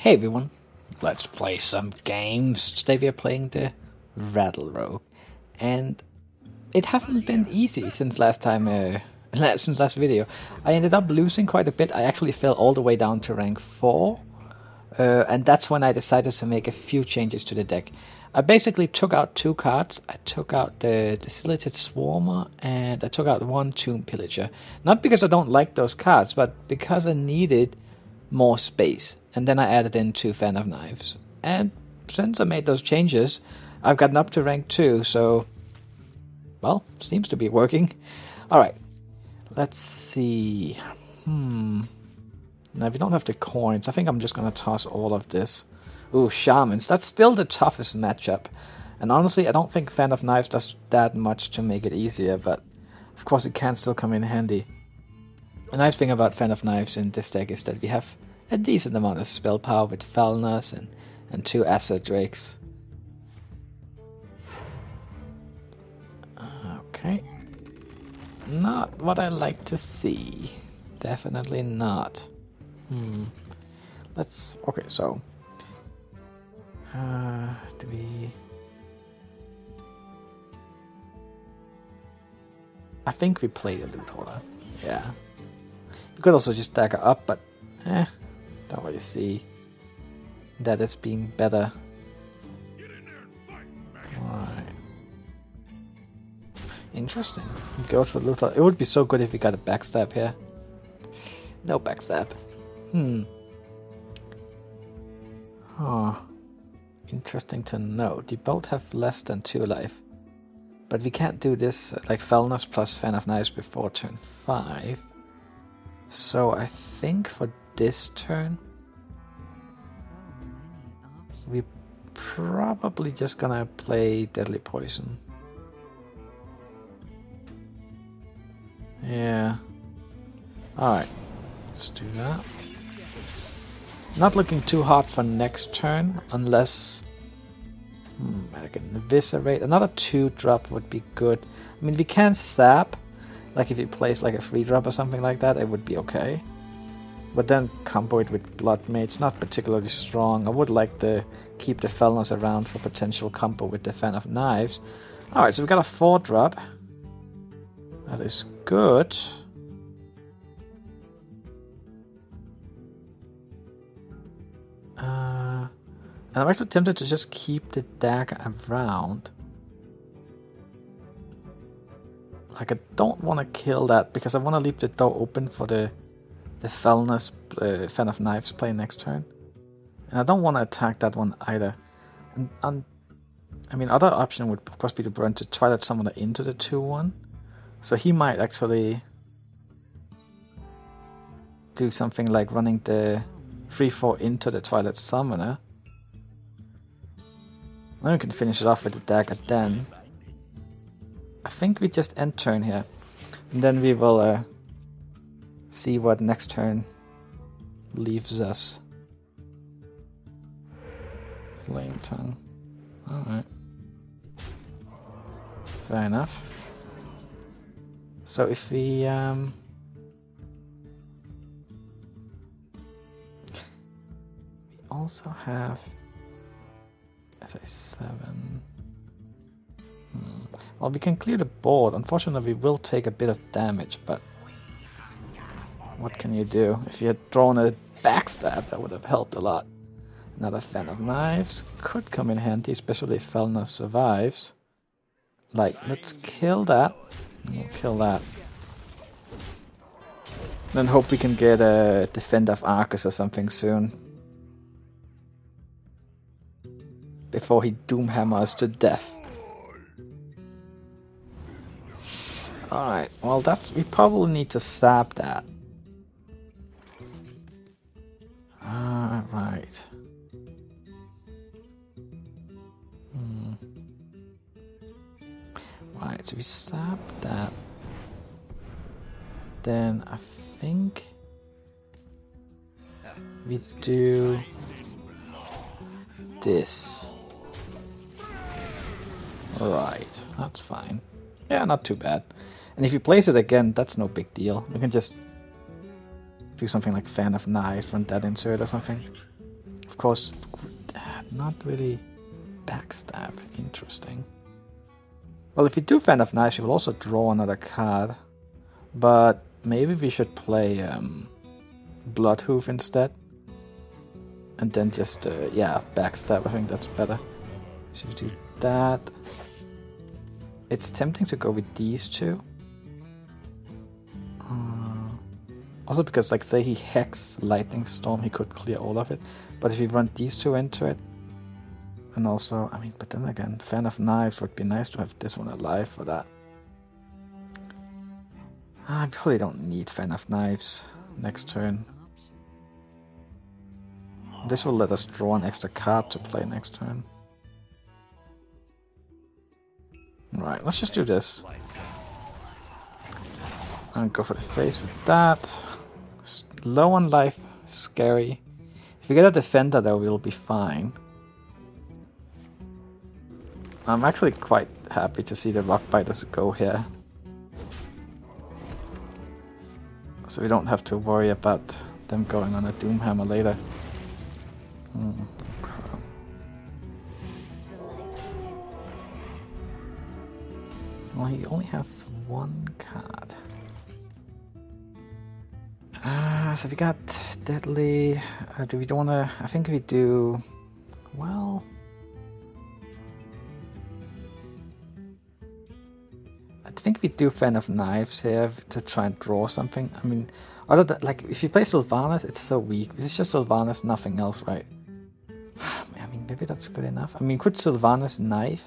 Hey everyone, let's play some games. Today we are playing the Rattle rogue, and it hasn't been easy since last time. Since last video, I ended up losing quite a bit. I actually fell all the way down to rank 4, and that's when I decided to make a few changes to the deck. I basically took out 2 cards. I took out the Desolated Swarmer, and I took out 1 Tomb Pillager. Not because I don't like those cards, but because I needed more space. And then I added in 2 Fan of Knives. And since I made those changes, I've gotten up to rank 2, so, well, seems to be working. Alright, let's see. Now, if you don't have the coins, I think I'm just going to toss all of this. Ooh, Shamans. That's still the toughest matchup. And honestly, I don't think Fan of Knives does that much to make it easier, but of course it can still come in handy. The nice thing about Fan of Knives in this deck is that we have a decent amount of spell power with Felnas and 2 Acid Drakes. Okay. Not what I like to see. Definitely not. Let's... Okay, so... do we... I think we played a loot holder. Yeah. You could also just dagger up, but... don't really see that as being better. Alright. Interesting. Go for Luther. It would be so good if we got a backstab here. No backstab. Interesting to note. They both have less than 2 life. But we can't do this like Felnas plus Fan of Knives before turn 5. So I think for this turn we're probably just gonna play Deadly Poison. Yeah. Alright. Let's do that. Not looking too hard for next turn, unless I can Eviscerate. Another 2-drop would be good. I mean, we can sap. Like if he plays like a 3-drop or something like that, it would be okay. But then combo it with Blood Mage, not particularly strong. I would like to keep the Felnas around for potential combo with the Fan of Knives. Alright, so we got a 4-drop. That is good. And I'm actually tempted to just keep the dagger around. Like, I don't want to kill that because I want to leave the door open for the Felnas Fan of Knives play next turn. And I don't want to attack that one either. And I mean, other option would of course be to burn to Twilight Summoner into the 2-1. So he might actually do something like running the 3-4 into the Twilight Summoner. Then we can finish it off with the dagger then. I think we just end turn here. And then we will see what next turn leaves us. Flame Tongue. Alright. Fair enough. So if we also have SA7. Well, we can clear the board. Unfortunately, we will take a bit of damage, but what can you do? If you had drawn a backstab, that would have helped a lot. Another Fan of Knives could come in handy, especially if Felna survives. Like, let's kill that. We'll kill that. Then hope we can get a Defender of Arcus or something soon. Before he Doomhammers to death. Alright, well we probably need to sap that. Alright. Right, so we sap that. Then I think we do this. Right, that's fine. Yeah, not too bad. And if you place it again, that's no big deal. You can just do something like Fan of Knives, run that insert or something. Of course, not really backstab. Interesting. Well, if we do Fan of Knives, we will also draw another card. But maybe we should play Bloodhoof instead. And then just, yeah, backstab. I think that's better. So we do that. It's tempting to go with these two. Also because, like, say he hacks Lightning Storm, he could clear all of it. But if we run these two into it, and also, I mean, but then again, Fan of Knives would be nice to have this one alive for that. I probably don't need Fan of Knives next turn. This will let us draw an extra card to play next turn. Right, let's just do this. And go for the face with that. Low on life, scary. If we get a defender though, we'll be fine. I'm actually quite happy to see the Rockbiters go here. So we don't have to worry about them going on a Doomhammer later. Okay. Well, he only has one card. So we got Deadly. Do we want to? I think we do. Well, I think we do Fan of Knives here to try and draw something. I mean, other than, like, if you play Sylvanas, it's so weak. It's just Sylvanas, nothing else, right? I mean, maybe that's good enough. I mean, could Sylvanas knife?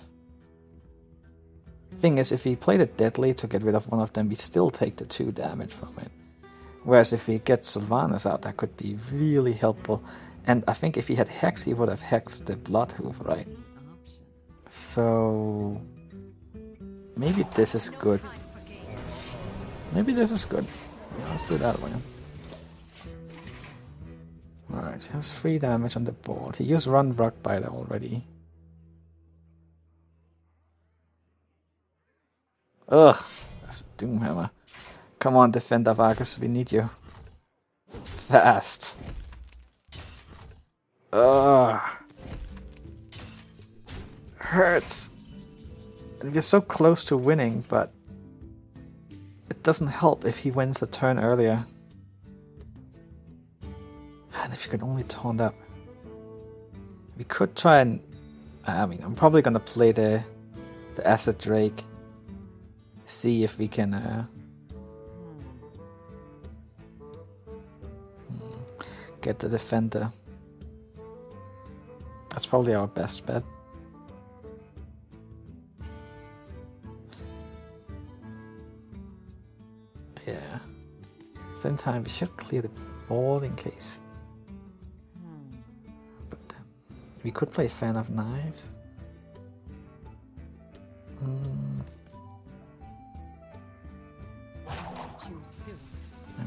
Thing is, if we play the Deadly to get rid of one of them, we still take the 2 damage from it. Whereas if we get Sylvanas out, that could be really helpful. And I think if he had Hex, he would have hexed the Bloodhoof, right? So maybe this is good. Maybe this is good. Yeah, let's do that one. Alright, he has 3 damage on the board. He used Run Rockbiter already. Ugh, that's a Doomhammer. Come on, Defender Vargas, we need you. Fast. Ugh. Hurts. And we're so close to winning, but it doesn't help if he wins a turn earlier. And if you can only taunt up. We could try and... I mean, I'm probably gonna play the Acid Drake. See if we can... get the defender. That's probably our best bet. Yeah. Same time, we should clear the board in case. But we could play Fan of Knives. I mean,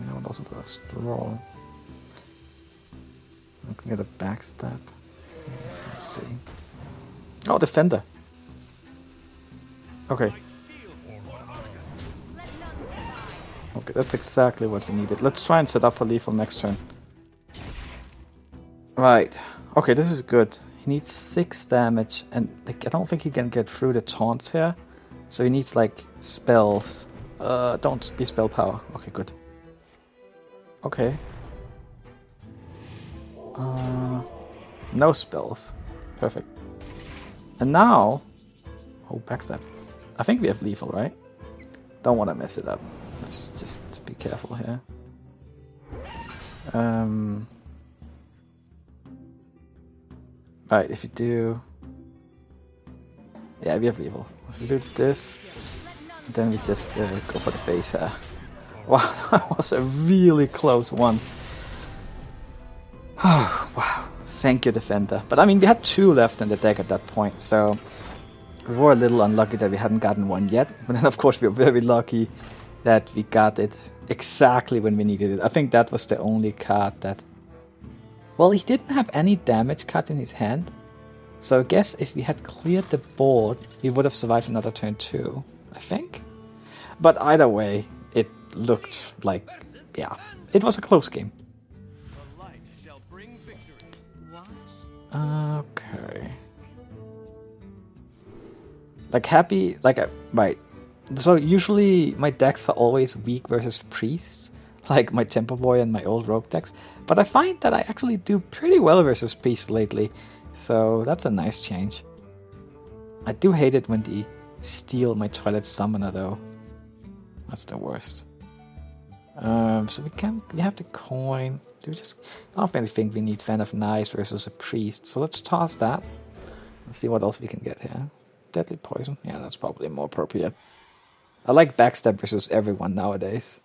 I would also do a straw. I can get a backstab. Let's see. Oh, defender. Okay. Okay, that's exactly what we needed. Let's try and set up for lethal next turn. Right. Okay, this is good. He needs 6 damage, and like, I don't think he can get through the taunts here. So he needs like spells. Don't be spell power. Okay, good. Okay. No spells. Perfect. And now... Oh, backstab. I think we have lethal, right? Don't want to mess it up. Let's just be careful here. Right, if you do... Yeah, we have lethal. If we do this, then we just go for the base here. Wow, that was a really close one. Oh, wow. Thank you, defender. But I mean, we had 2 left in the deck at that point, so we were a little unlucky that we hadn't gotten one yet. But then, of course, we were very lucky that we got it exactly when we needed it. I think that was the only card that... Well, he didn't have any damage cut in his hand. So I guess if we had cleared the board, we would have survived another turn too, I think. But either way, it looked like... Yeah, it was a close game. Okay. Like happy, right. So usually my decks are always weak versus priests, like my Temple Boy and my old rogue decks. But I find that I actually do pretty well versus priests lately, so that's a nice change. I do hate it when they steal my Twilight Summoner though. That's the worst. So we have the coin. I don't really think we need Fan of Knives versus a priest, so let's toss that. Let's see what else we can get here. Deadly Poison, yeah, that's probably more appropriate. I like backstab versus everyone nowadays.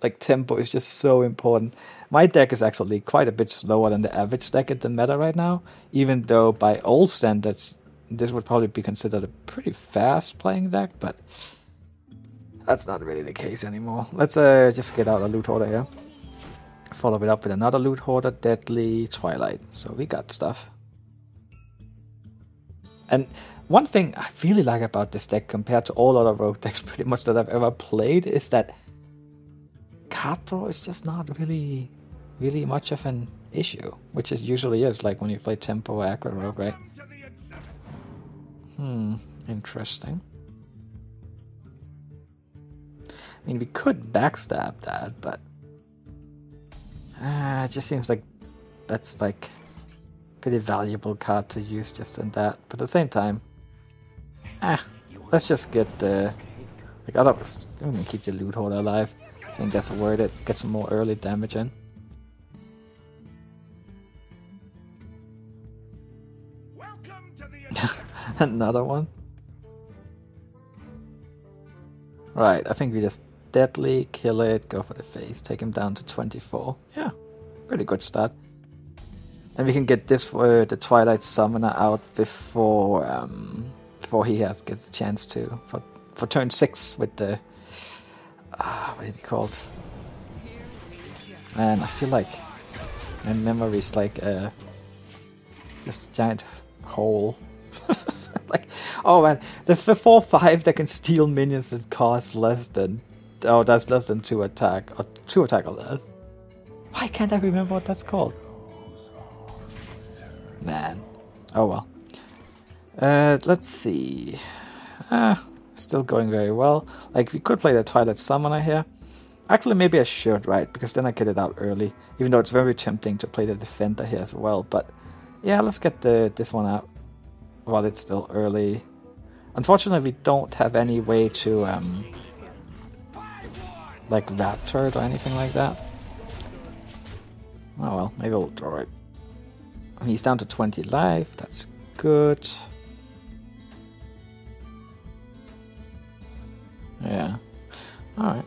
Like, tempo is just so important. My deck is actually quite a bit slower than the average deck in the meta right now, even though by old standards, this would probably be considered a pretty fast playing deck, but that's not really the case anymore. Let's just get out a loot hoarder here. Follow it up with another loot hoarder, Deadly Twilight. So we got stuff. And one thing I really like about this deck compared to all other rogue decks pretty much that I've ever played is that card draw is just not really much of an issue, which it usually is, like when you play Tempo or Aggro Rogue, right? Interesting. I mean, we could backstab that, but it just seems like that's like pretty valuable card to use just in that. But at the same time, let's just get the I'm gonna keep the loot hoarder alive. I think that's worth it. Get some more early damage in. Another one. Right, I think we just deadly kill it, go for the face, take him down to 24. Yeah, pretty good start. And we can get this for the Twilight Summoner out before he gets a chance to for turn 6 with the what is it called? Man, I feel like my memory's like this giant hole. Like, oh man, the 4/5 that can steal minions that cost less than that's less than 2 attack or 2 attack or less. Why can't I remember what that's called? Man, oh well. Let's see. Still going very well. Like, we could play the Twilight Summoner here. Actually, maybe I should, right? Because then I get it out early. Even though it's very tempting to play the Defender here as well. But yeah, let's get this one out while it's still early. Unfortunately, we don't have any way to like Raptor it or anything like that. Oh well, maybe we'll draw it. He's down to 20 life. That's good. Yeah. Alright.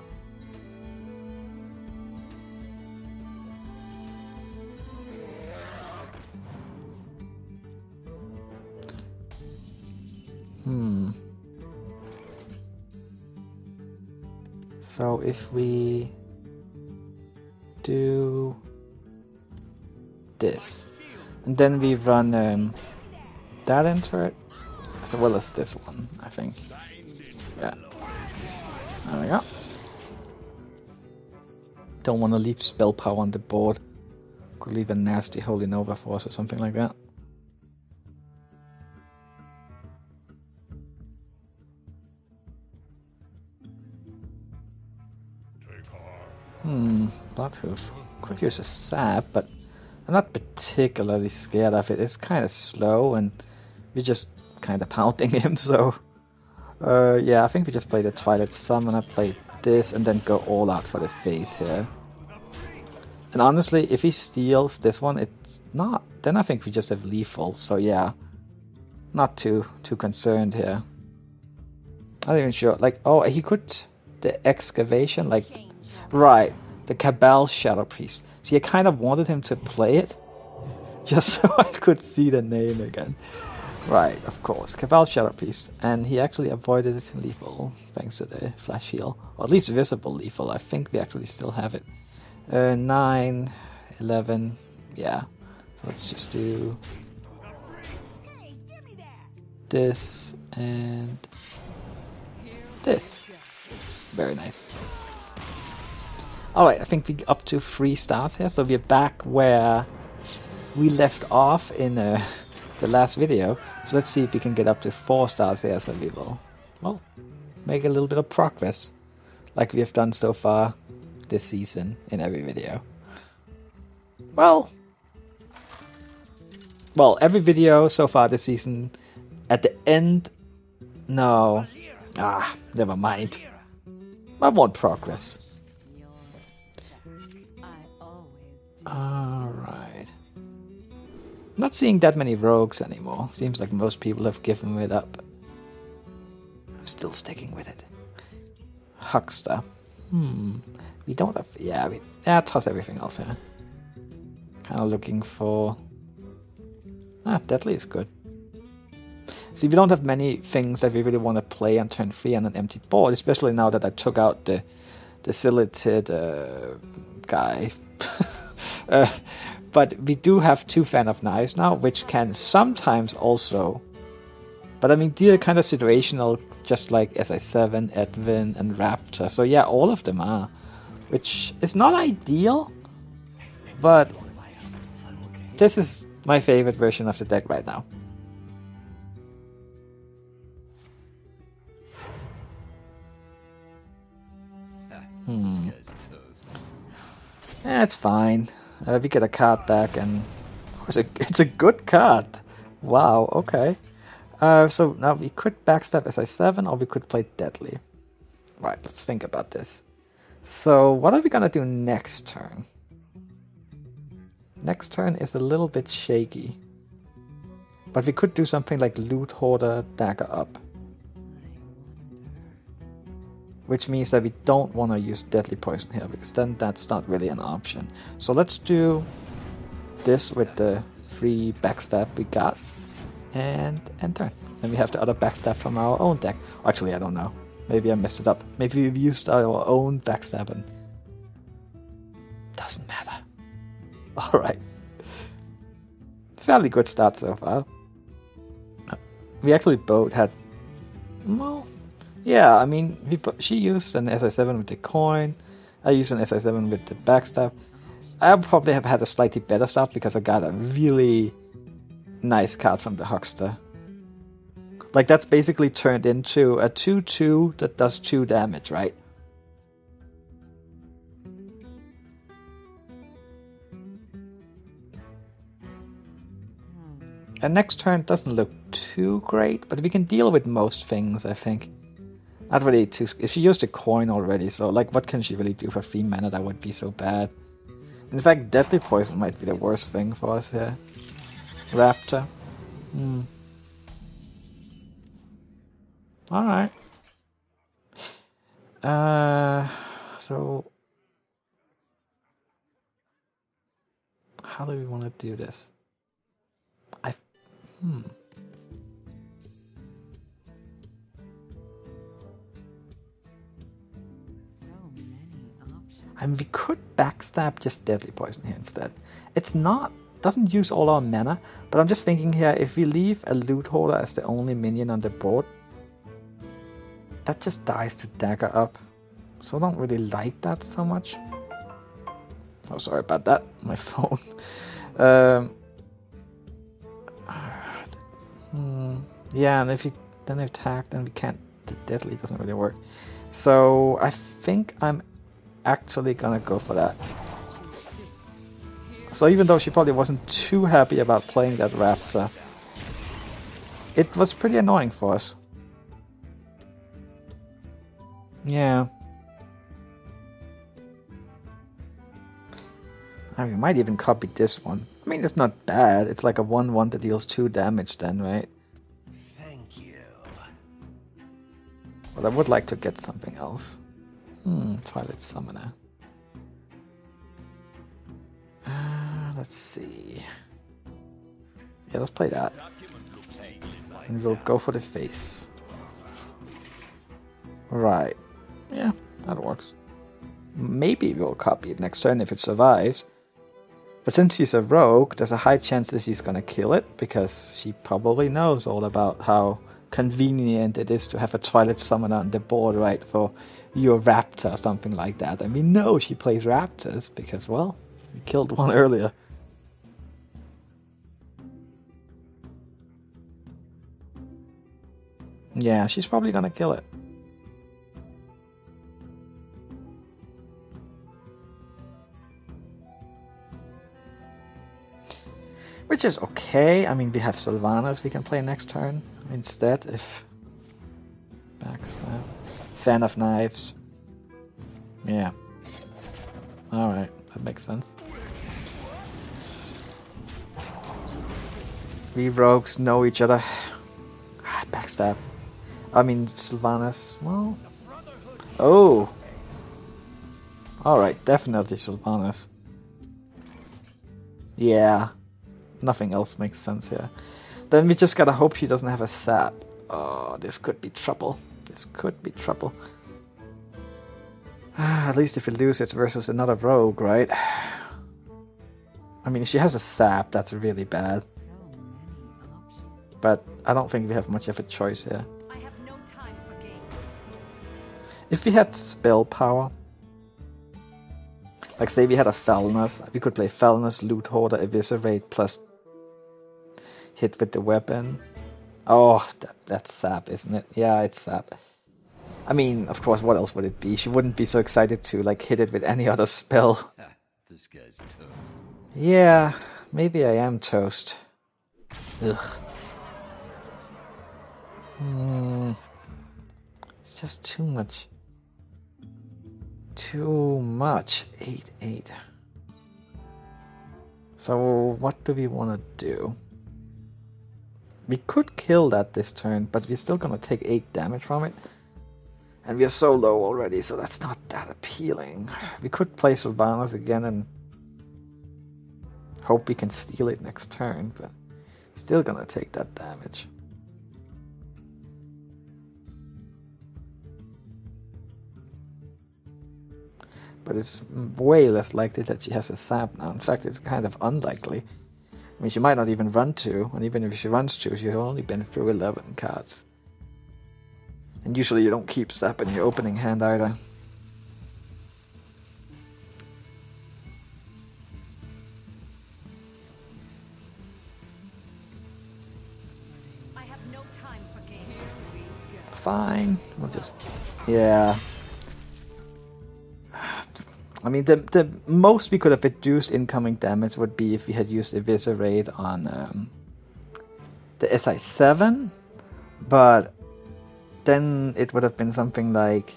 So if we do this, and then we run that into it, as well as this one, I think. Yeah. There we go. Don't want to leave spell power on the board. Could leave a nasty Holy Nova Force or something like that. Bloodhoof. Could use a sap, but I'm not particularly scared of it. It's kind of slow, and we're just kind of pounding him, so... yeah, I think we just play the Twilight Summoner, play this, and then go all out for the face here. And honestly, if he steals this one, it's not... Then I think we just have lethal, so yeah. Not too concerned here. I'm not even sure. Like, oh, he could... The Excavation, like... Right, the Cabal Shadow Priest. See, I kind of wanted him to play it, just so I could see the name again. Right, of course, Cabal Shadow Priest. And he actually avoided it lethal, thanks to the Flash Heal. Or at least visible lethal, I think we actually still have it. 9, 11, yeah. Let's just do... this, and... this. Very nice. Alright, I think we're up to 3 stars here, so we're back where we left off in the last video. So let's see if we can get up to 4 stars here, so we will, well, make a little bit of progress, like we have done so far this season in every video. Well, every video so far this season, at the end, no, never mind. I want progress. Alright. Not seeing that many rogues anymore. Seems like most people have given it up. I'm still sticking with it. Huckster. We don't have... Yeah, toss everything else here. Kind of looking for... Deadly is good. See, we don't have many things that we really want to play on turn 3 on an empty board, especially now that I took out the Silitid guy. But we do have 2 Fan of Knives now, which can sometimes also... But I mean, they're kind of situational, just like SI7, Edwin, and Raptor. So yeah, all of them are. Which is not ideal, but this is my favorite version of the deck right now. Yeah, it's fine. We get a card back, and it's a good card. Wow, okay. So now we could backstab SI7, or we could play Deadly. Right, let's think about this. So what are we gonna do next turn? Next turn is a little bit shaky. But we could do something like Loot Hoarder, Dagger Up. Which means that we don't want to use Deadly Poison here, because then that's not really an option. So let's do this with the 3 backstab we got, and end turn. Then we have the other backstab from our own deck. Actually, I don't know. Maybe I messed it up. Maybe we've used our own backstab and... Doesn't matter. Alright. Fairly good start so far. We actually both had... Well... Yeah, I mean, she used an SI7 with the coin. I used an SI7 with the backstab. I probably have had a slightly better start because I got a really nice card from the Huckster. Like, that's basically turned into a 2/2 that does 2 damage, right? And next turn doesn't look too great, but we can deal with most things, I think. Not really too... She used a coin already, so like, what can she really do for 3 mana that would be so bad? In fact, Deadly Poison might be the worst thing for us here. Raptor. Alright. So... How do we want to do this? I mean, we could backstab just Deadly Poison here instead. It's not... doesn't use all our mana, but I'm just thinking here, if we leave a Loot Hoarder as the only minion on the board, that just dies to Dagger Up. So I don't really like that so much. Oh, sorry about that. My phone. Yeah, and if you then attack, then we can't... The Deadly doesn't really work. So I think I'm actually gonna go for that. So even though she probably wasn't too happy about playing that Raptor, it was pretty annoying for us. Yeah. I mean, we might even copy this one. I mean, it's not bad. It's like a 1/1 that deals 2 damage then, right? Thank you. But I would like to get something else. Twilight Summoner. Let's see. Yeah, let's play that. And we'll go for the face. Right. Yeah, that works. Maybe we'll copy it next turn if it survives. But since she's a rogue, there's a high chance that she's gonna kill it, because she probably knows all about how convenient it is to have a Twilight Summoner on the board, right, for your Raptor or something like that. And we know she plays Raptors, because, well, we killed one earlier. Yeah, she's probably gonna kill it. Which is okay. I mean, we have Sylvanas we can play next turn instead if... Backstab. Fan of Knives. Yeah. Alright, that makes sense. We rogues know each other. Backstab. I mean, Sylvanas. Well... Oh! Alright, definitely Sylvanas. Yeah. Nothing else makes sense here. Then we just gotta hope she doesn't have a sap. Oh, this could be trouble. This could be trouble. At least if we lose it's versus another rogue, right? I mean, if she has a sap, that's really bad. But I don't think we have much of a choice here. I have no time for games. If we had spell power, like say we had a Felness, we could play Felness, Loot Hoarder, Eviscerate, plus hit with the weapon. Oh, that's sap, isn't it? Yeah, it's sap. I mean, of course, what else would it be? She wouldn't be so excited to like hit it with any other spell. This guy's toast. Yeah, maybe I am toast. Ugh. It's just too much. Too much. 8/8. So what do we want to do? We could kill that this turn, but we're still gonna take 8 damage from it. And we are so low already, so that's not that appealing. We could play Sylvanas again and hope we can steal it next turn, but still gonna take that damage. But it's way less likely that she has a sap now. In fact, it's kind of unlikely. I mean, she might not even run 2, and even if she runs 2, she's only been through 11 cards. And usually you don't keep sap in your opening hand either. I have no time for games. Fine, we'll just... Yeah. I mean, the most we could have reduced incoming damage would be if we had used Eviscerate on the SI7, but then it would have been something like...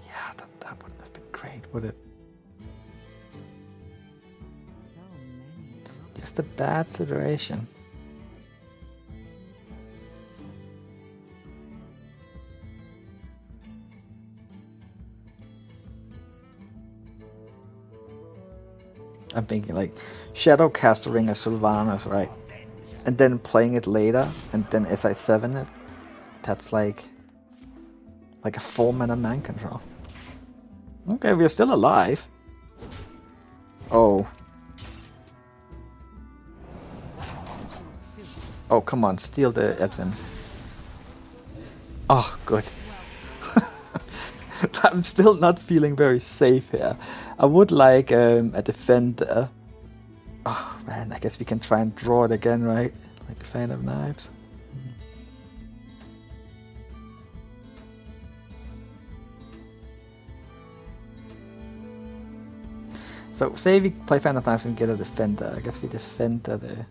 Yeah, that wouldn't have been great, would it? Just a bad situation. I'm thinking like Shadowcastering a Sylvanas, right? And then playing it later, and then SI7 it. That's like a full mana man control. Okay, we're still alive. Oh. Oh, come on, steal the Edwin. Oh, good. I'm still not feeling very safe here. I would like a defender. Oh man, I guess we can try and draw it again, right? Like a Fan of Knives. So say we play Fan of Knives and get a defender. I guess we defend the...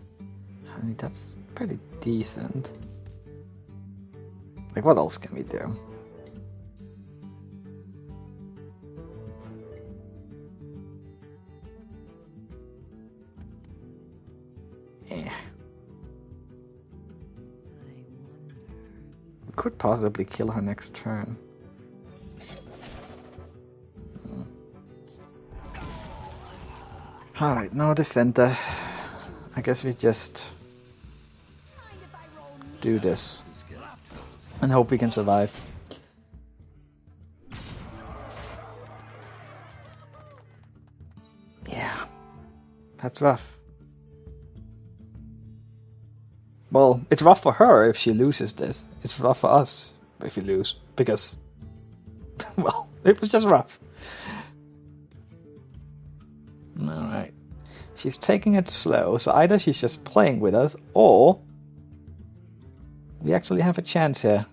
I mean, that's pretty decent. Like, what else can we do? We could possibly kill her next turn. Alright, no defender. I guess we just do this and hope we can survive. Yeah, that's rough. Well, it's rough for her if she loses this. It's rough for us if we lose, because, well, it was just rough. Alright. She's taking it slow, so either she's just playing with us, or... We actually have a chance here.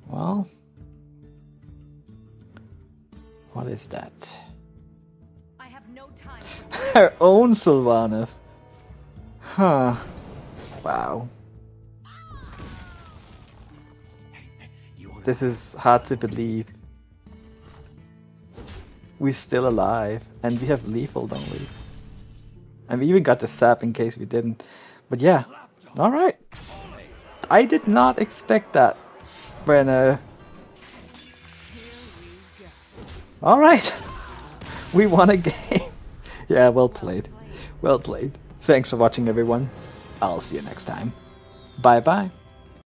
Well, what is that? I have no time. Her own Sylvanas. Huh. Wow. This is hard to believe. We're still alive, and we have lethal, don't we? And we even got the sap in case we didn't. But yeah, alright. I did not expect that. When, alright. We won a game. Yeah, well played. Well played. Thanks for watching, everyone. I'll see you next time. Bye bye.